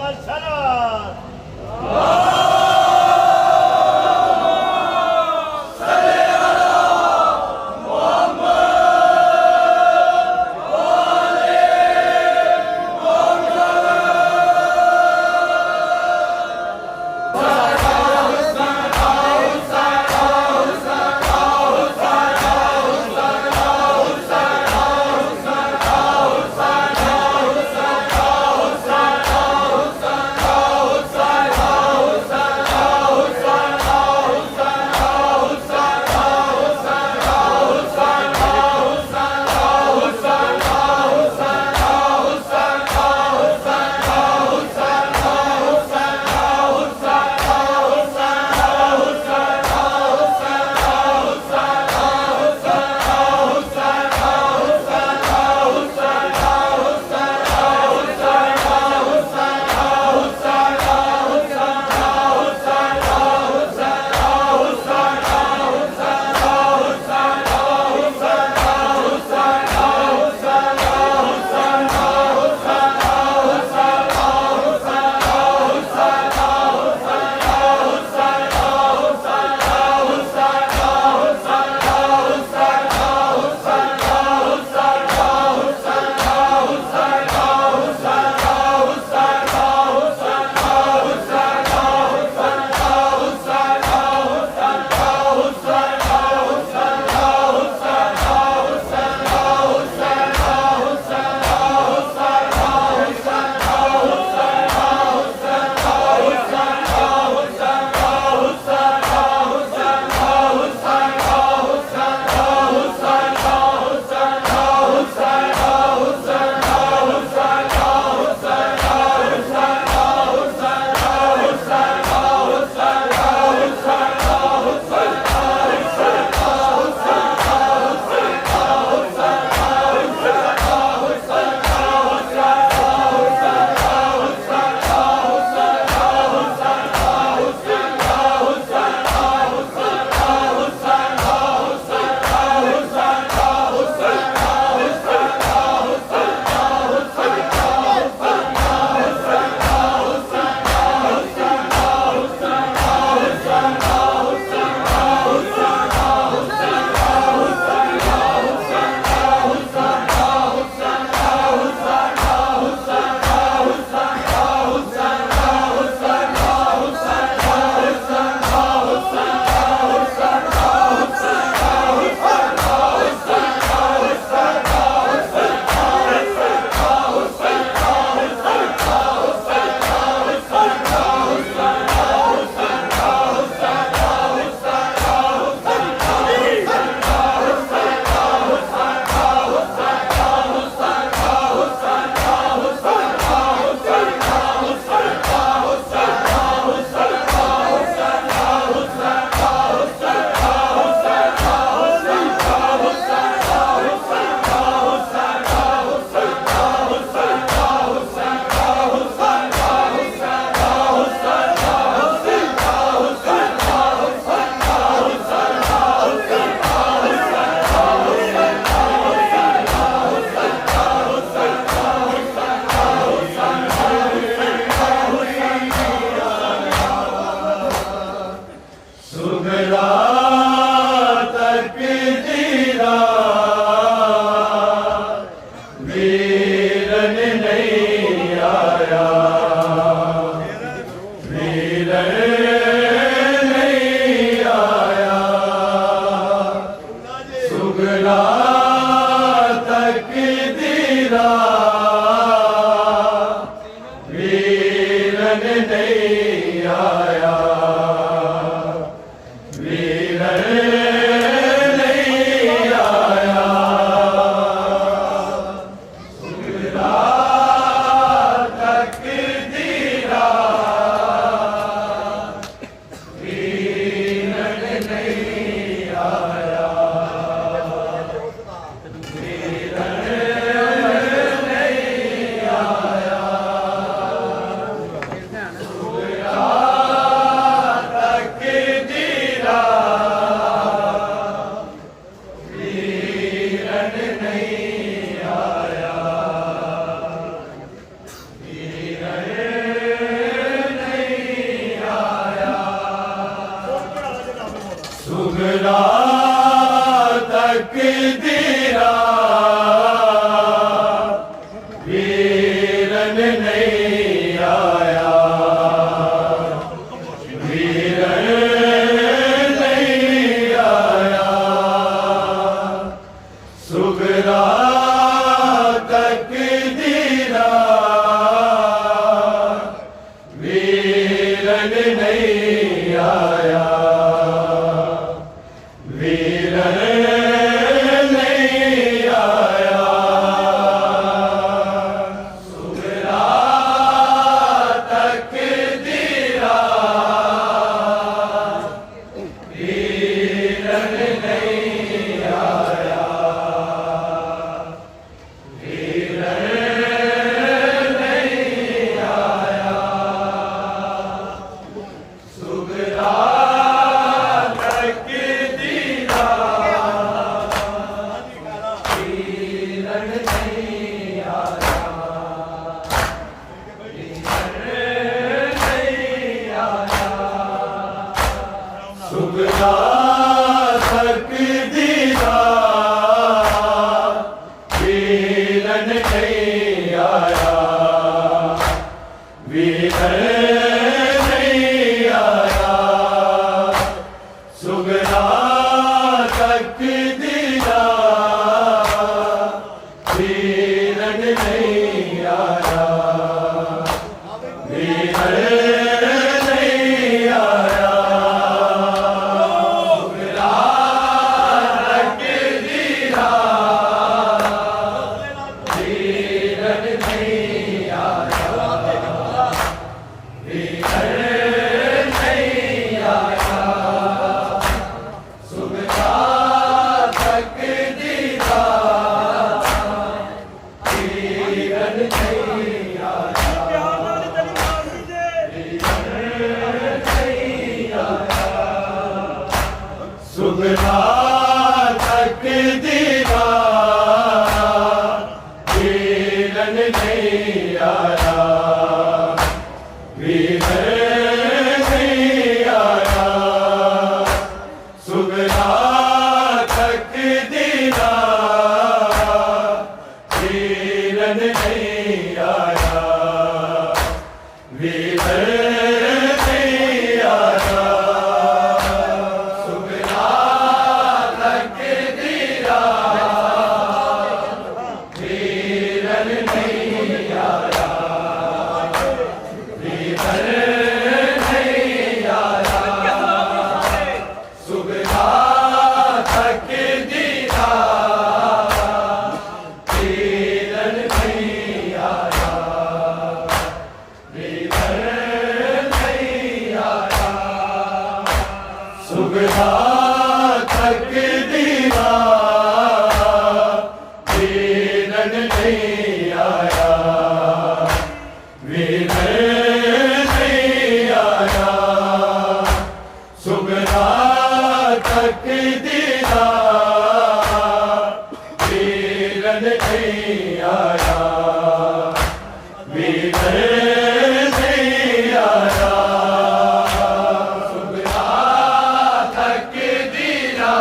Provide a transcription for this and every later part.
मोहम्मद सल्लल्लाहु वीर नहीं आया, सुगना तक दिया, वीर नहीं आया, वीर नहीं आया, सुगना तक दिया, वीर नहीं आया, वीर नहीं आया, सुगना तक दिया, वीर नहीं आया, सुगना तक दिया, वीर नहीं आया, वीर नहीं आया, सुगना तक दिया, वीर नहीं आया, वीर नहीं आया, सुगना तक दिया, वीर नहीं आया, वीर नहीं आया, सुगना तक दिया, वीर नहीं आया, वीर नहीं आया, सुगना तक दिया, वीर नहीं आया, वीर नहीं आया, सुगना तक दिया, वीर नहीं आया, वीर नहीं आया, सुगना तक दिया,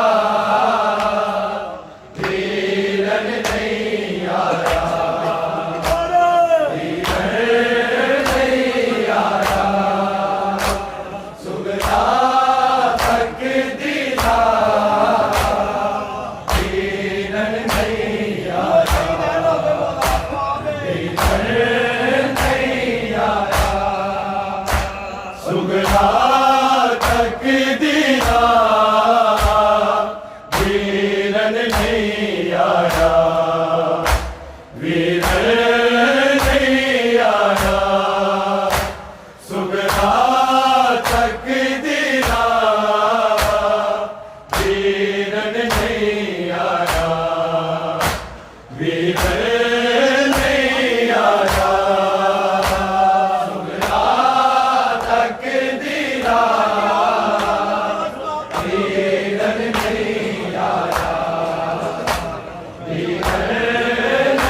वीर नहीं आया, वीर नहीं आया, सुगना तक दिया, वीर नहीं आया, वीर नहीं आया, सुगना तक दिया, वीर नहीं आया, वीर नहीं आया, सुगना तक दिया, वीर नहीं आया, वीर नहीं आया, सुगना तक दिया, वीर नहीं आया, वीर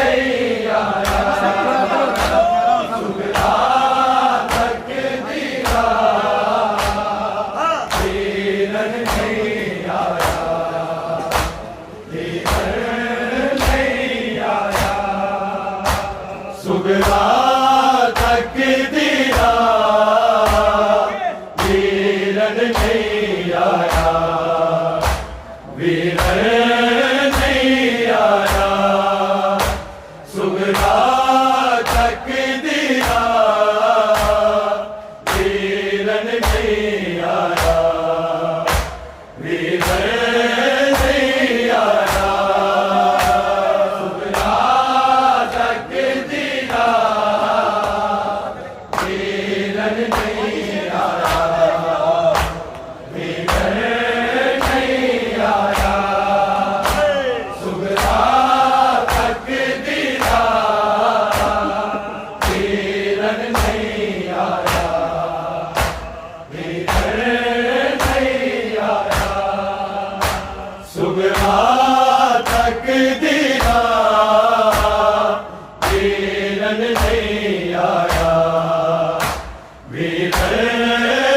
नहीं आया, सुगना तक दिया, वीर नहीं आया, वीर नहीं आया, सुगना तक दिया, वीर नहीं आया, वीर नहीं आया, सुगना तक दिया, वीर नहीं आया, वीर नहीं आया, सुगना तक दिया, वीर नहीं आया, वीर नहीं आया, सुगना तक दिया, वीर नहीं आया, वीर नहीं आया, सुगना तक दिया, वीर नहीं आया, वीर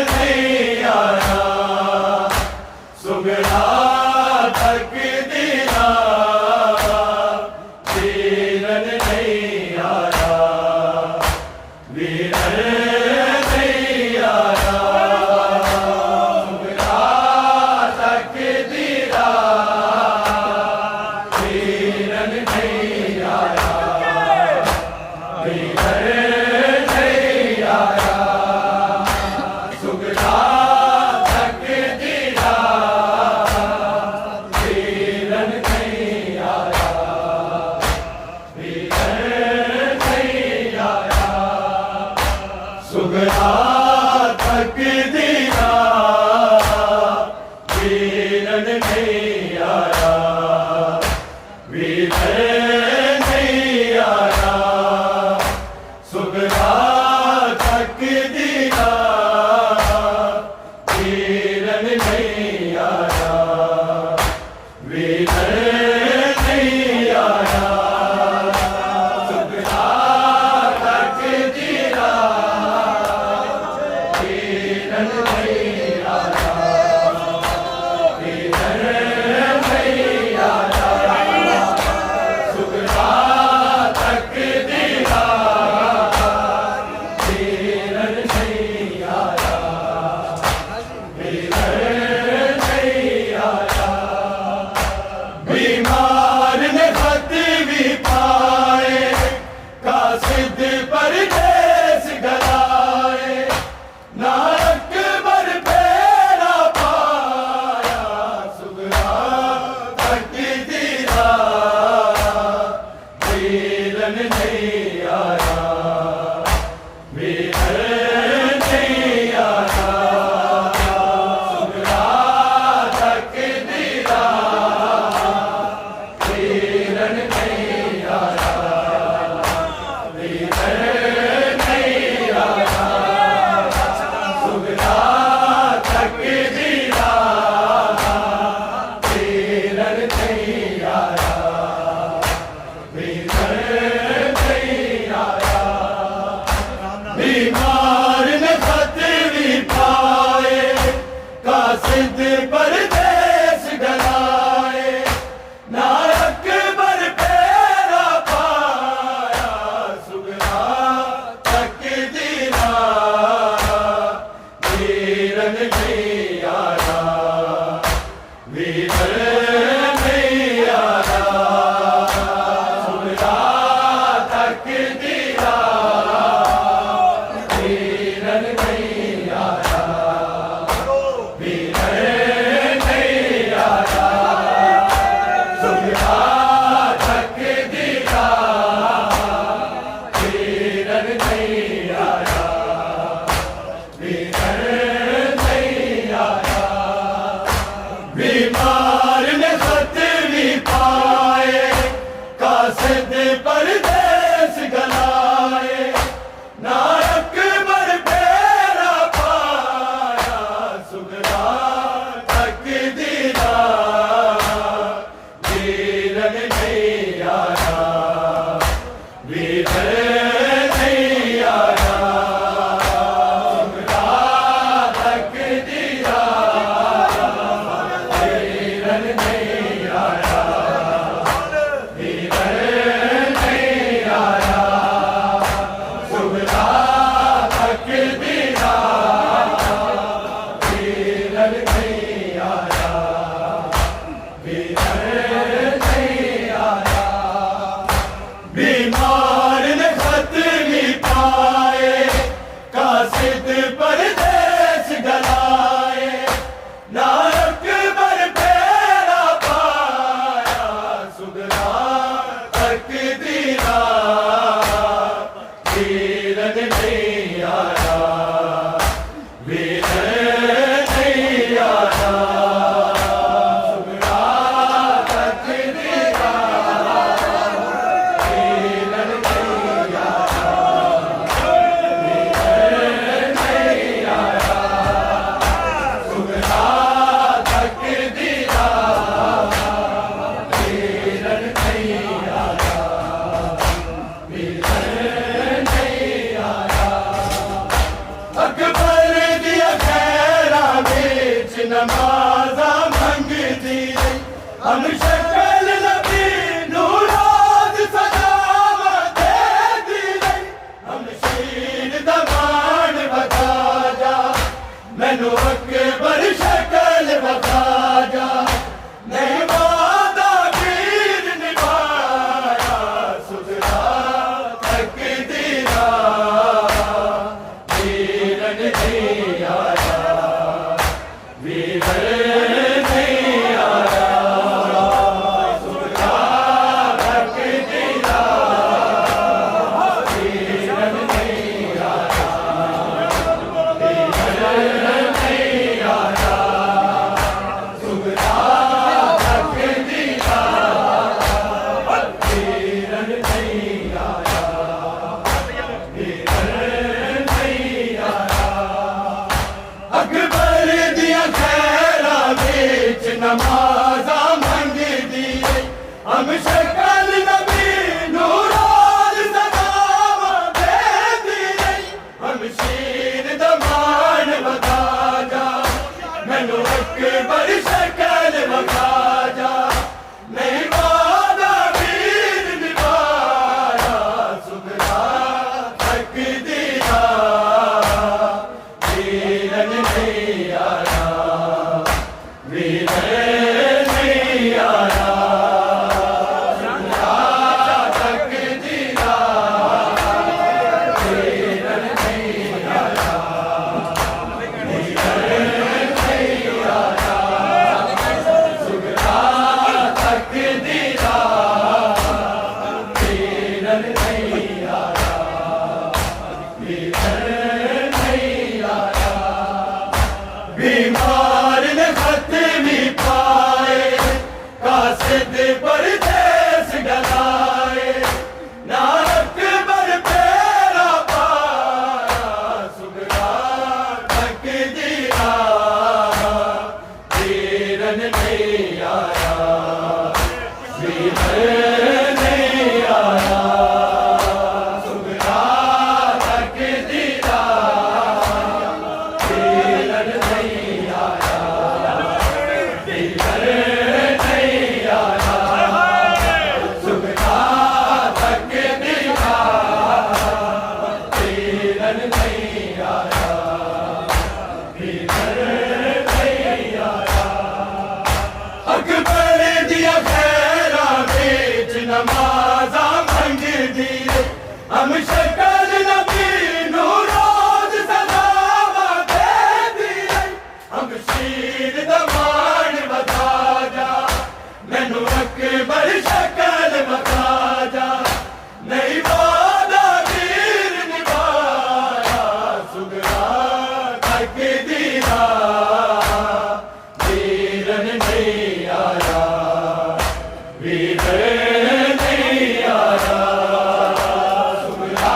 नहीं आया, सुगना तक दिया, वीर नहीं आया, वीर सुगरा तकदीरा वीरन नहीं आया, वीरन नहीं आया, सुगरा तकदीरा वीरन नहीं आया, वीरन नहीं आया, सुगरा तकदीरा वीरन नहीं आया, वीरन नहीं आया, सुगरा तकदीरा वीरन नहीं आया, वीरन नहीं आया। बीमार ने खत भी पाए, कासिद परदेस गलाए, नायक बर फेरा पाया, सुगरा तकदीरा वीरन नहीं आया, वीरन नहीं आया, सुगरा तकदीरा वीरन नहीं आया, वीरन नहीं आया, सुगरा तकदीरा वीरन नहीं आया, वीरन नहीं आया। बीमार ने खत भी पाए, कासिद परदेस गलाए, नायक बर फेरा पाया, सुगरा तकदीरा वीरन नहीं आया, वीरन नहीं आया, सुगरा तकदीरा वीरन नहीं आया, वीरन नहीं आया, सुगरा तकदीरा वीरन नहीं आया, वीरन नहीं आया। बीमार ने खत भी पाए, कासिद परदेस गलाए, नायक बर फेरा पाया, सुगरा तकदीरा वीरन नहीं आया, वीरन नहीं आया, सुगरा तकदीरा वीरन नहीं आया, वीरन नहीं आया, सुगरा तकदीरा वीरन नहीं आया, वीरन नहीं आया। बीमार ने खत भी पाए, कासिद परदेस गलाए, नायक बर फेरा पाया, सुगरा तकदीरा वीरन नहीं आया, वीरन नहीं आया, सुगरा तकदीरा वीरन नहीं आया, वीरन नहीं आया, सुगरा तकदीरा वीरन नहीं आया, वीरन नहीं आया। अकबर दिया खैरा बीच नमाजा मंगती, हम शक्ल नबी नूराज सजावत दे दी, हम शीर दमान बता जा, मैनू अकबर शक्ल बता जा, नहीं वादा वीर निभाया, सुगरा तकदीरा वीरन नहीं आया, वीरन नहीं आया, सुगरा तकदीरा वीरन नहीं आया, नमाजा मंग दिए हम शक्ल नबी नूराज सदावा दे दिए हम शीर दमान बता जा मैनू अकबर शक्ल बता जा नहीं वादा वीर निभाया सुगरा तक दिया वीरन नहीं आया वीरन नहीं आया सुगरा तक दिया वीरन नहीं आया वीरन नहीं आया सुगरा तक दिया वीरन नहीं आया वीरन नहीं आया बीमार ने खत भी पाए कासिद परदेस डलाए ना अकबर पेरा पाया सुगरा तक दिया वीरन नहीं आया वीरन नहीं आया सुगरा तक दिया वीरन नहीं आया वीरन नहीं आया सुगरा तक दिया वीरन नहीं आया वीरन नहीं आया अकबर दिया खैरा बेच नमाजा मंग दिए हम शक्ल नबी नूराज सदावा दे दिए हम शीर दमान बता जा मैनू अकबर शक्ल बता जा नहीं वादा वीर निभाया सुगरा तक दिया वीरन नहीं आया वीरन नहीं आया सुगरा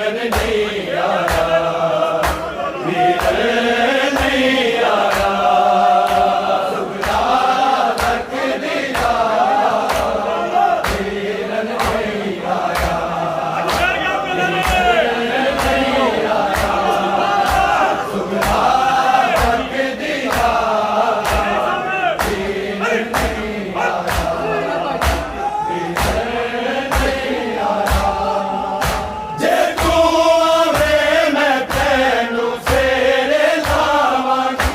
वीरन नहीं आया, वीरन नहीं आया, सुगरा तक दिया, वीरन नहीं आया, वीरन नहीं आया, सुगरा तक दिया, वीरन नहीं आया, वीरन नहीं आया। जे तू आवे मैं तेनू सेरे लावांगी,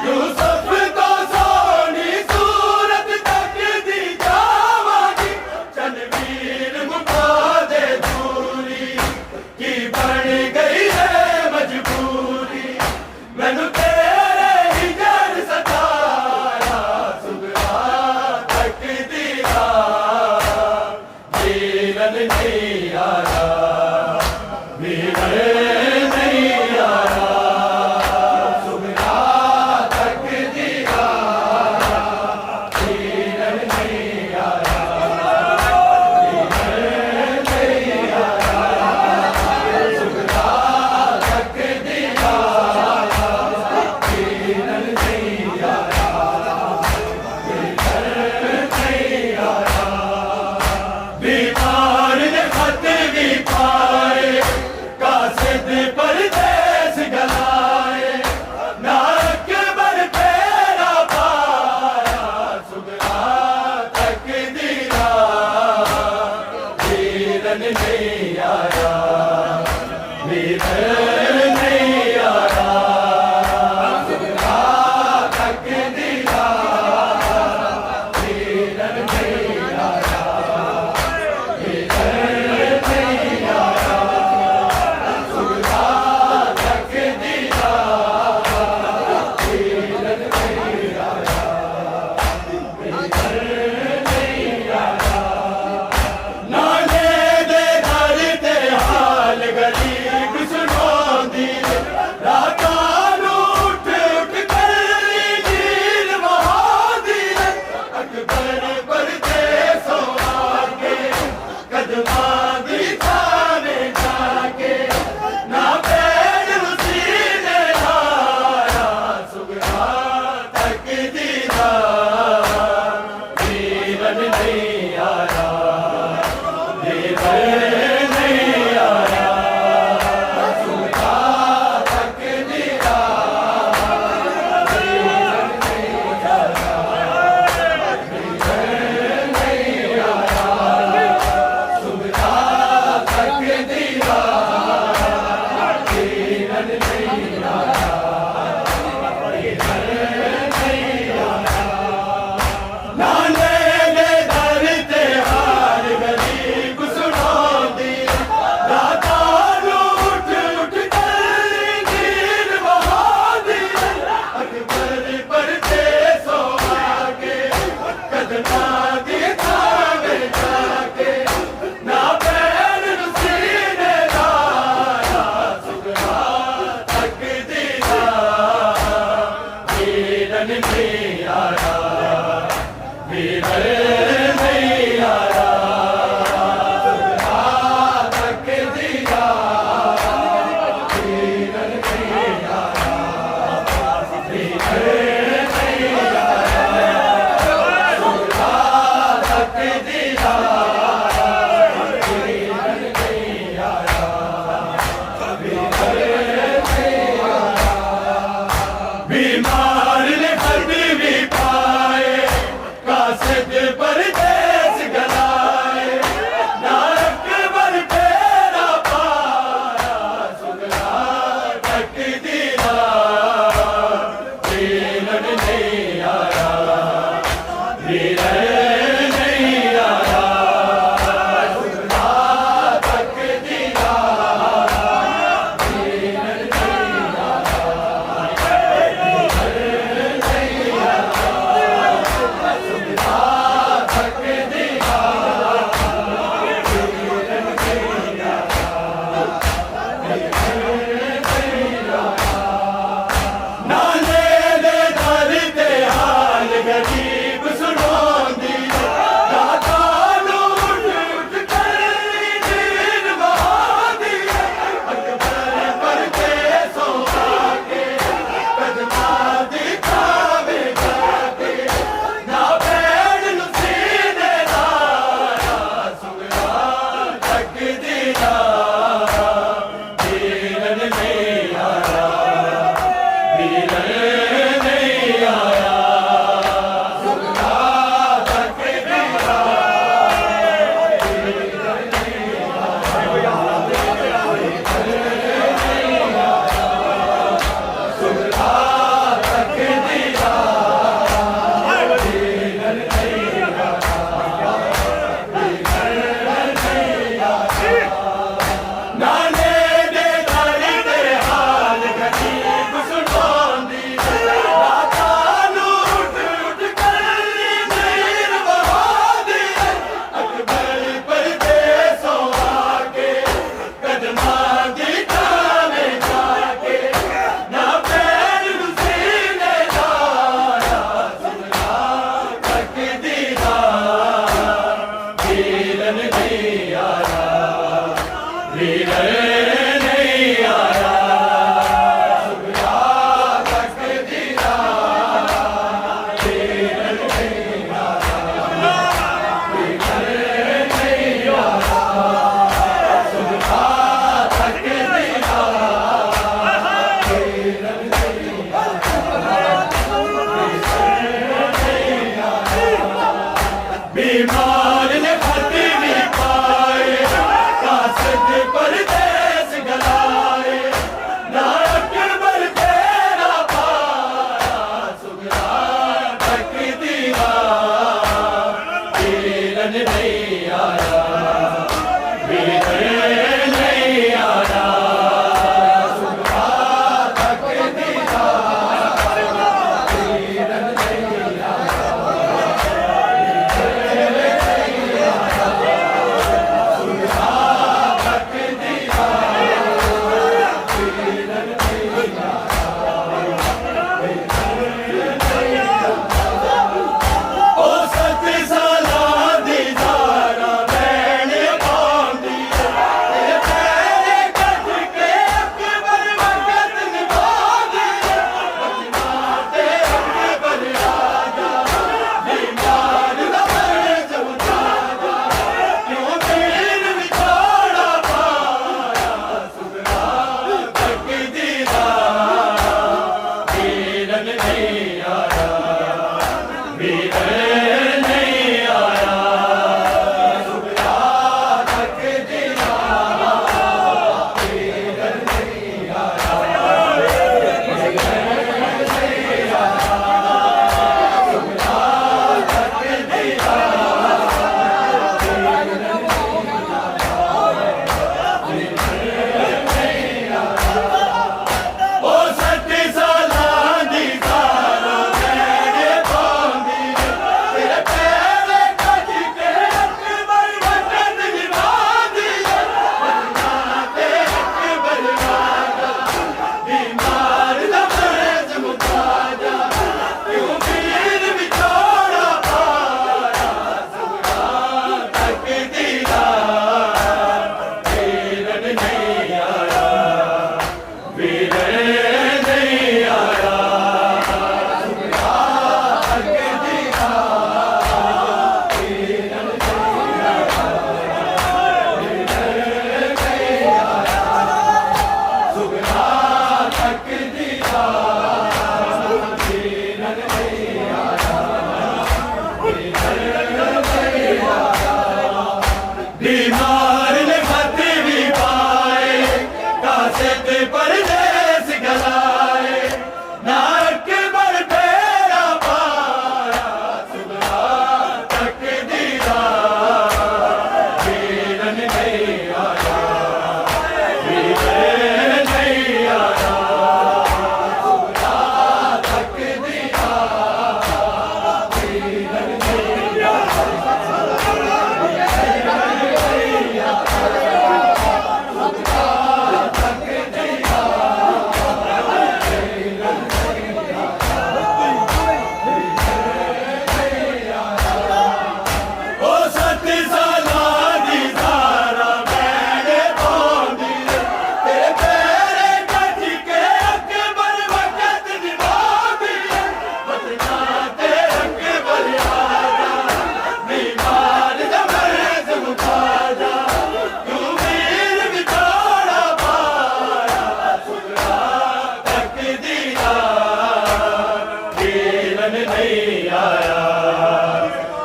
यूसुफ तो सोनी सूरत तक दी जावांगी, चनवीर मुका दे दूरी की बन गई है मजबूरी, मैनू तेरे ही डर सताया, सुगरा तक दिया, वीरन नहीं आया, वीरन नहीं आया, सुगरा तक दिया, वीरन नहीं आया, वीरन नहीं आया, सुगरा तक दिया, वीरन नहीं आया, वीरन नहीं आया। बीमार ने खत भी पाए, कासिद परदेस गलाए, ना अकबर फेरा पाया, सुगरा तक दिया, वीरन नहीं आया, वीरन नहीं आया, सुगरा तक दिया, वीरन नहीं आया, वीरन नहीं आया, सुगरा तक दिया, वीरन नहीं आया, वीरन नहीं आया। नाने दे घर ते हाल गरीब सुनांदी, रातां नूं उठ उठ कर नीर वहांदी, अकबर परदेसों आके कदमां दी थाने जाके, ना पैर सीने लाया, सुगरा तक दिया, वीरन नहीं आया, वीरन नहीं आया, सुगरा तक दिया, वीरन नहीं आया, वीरन नहीं आया, सुगरा तक दिया, वीरन नहीं आया, वीरन नहीं आया। नाने दे दर ते हाल गरीब सुनांदी, रातां नूं उठ उठ कर नीर वहांदी, अकबर परदेसों आके कदमां दी थाने जाके, ना पैर सीने लाया, सुगरा तक दिया, वीरन नहीं आया, वीरन नहीं आया, सुगरा तक दिया, वीरन नहीं आया, वीरन नहीं आया, सुगरा तक दिया, वीरन नहीं आया, वीरन नहीं आया। बीमार ने खत भी पाए, कासिद परदेस गलाए, ना अकबर फेरा पाया, सुगरा तक दिया, वीरन नहीं आया, वीरन नहीं आया, सुगरा तक दिया, वीरन नहीं आया, वीरन नहीं आया, सुगरा तक दिया, वीरन नहीं आया, वीरन नहीं आया। नाने दे दर ते हाल गरीब सुनांदी, रातां नूं उठ उठ कर नीर वहांदी, कासिद परदेस गलाए ना अकबर फेरा पाया सुबह तक दीदा वीरन नहीं आया वीरन नहीं आया सुबह तक दीदा वीरन नहीं नहीं आया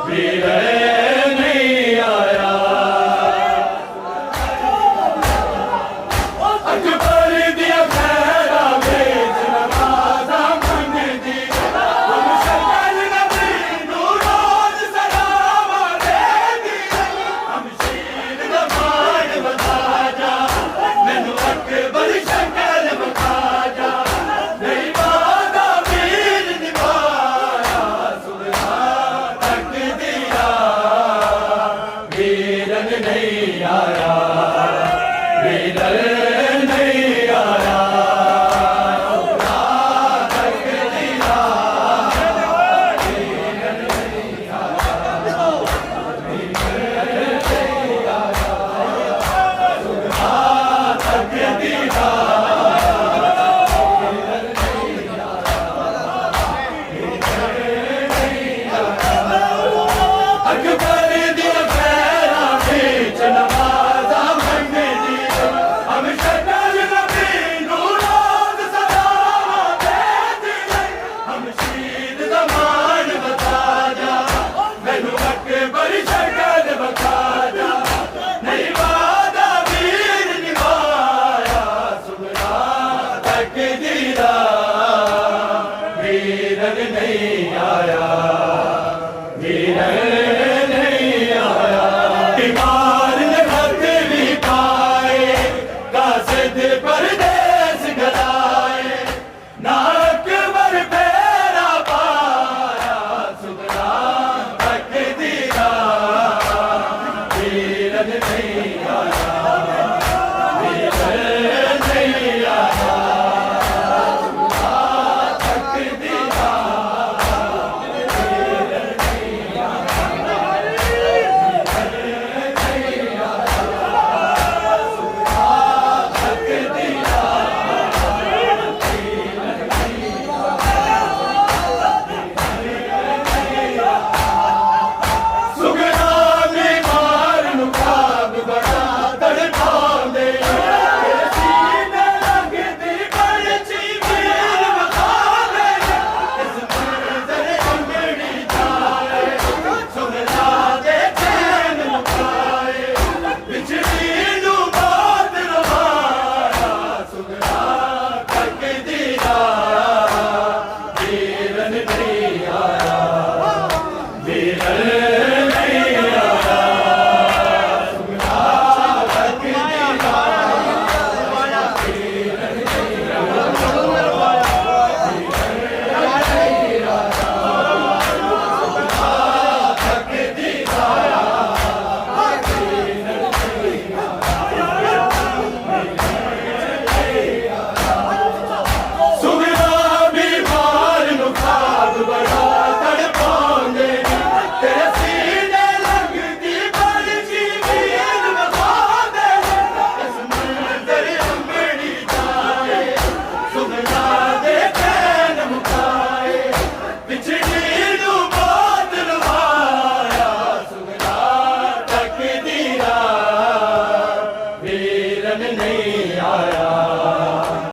वीरन नहीं आया अकबर दिया खैरा बेच नवाजा मन दी हम शक्ल नबी नूरोज सलावा दे दी हम शीर दमान बता जा मैनू अकबर शक्ल बता जा नहीं वादा वीर निभाया वीरन नहीं आया वीरन नहीं आया वीरन नहीं आया वीरन नहीं आया बीमार ने खत भी पाए कासिद परदेस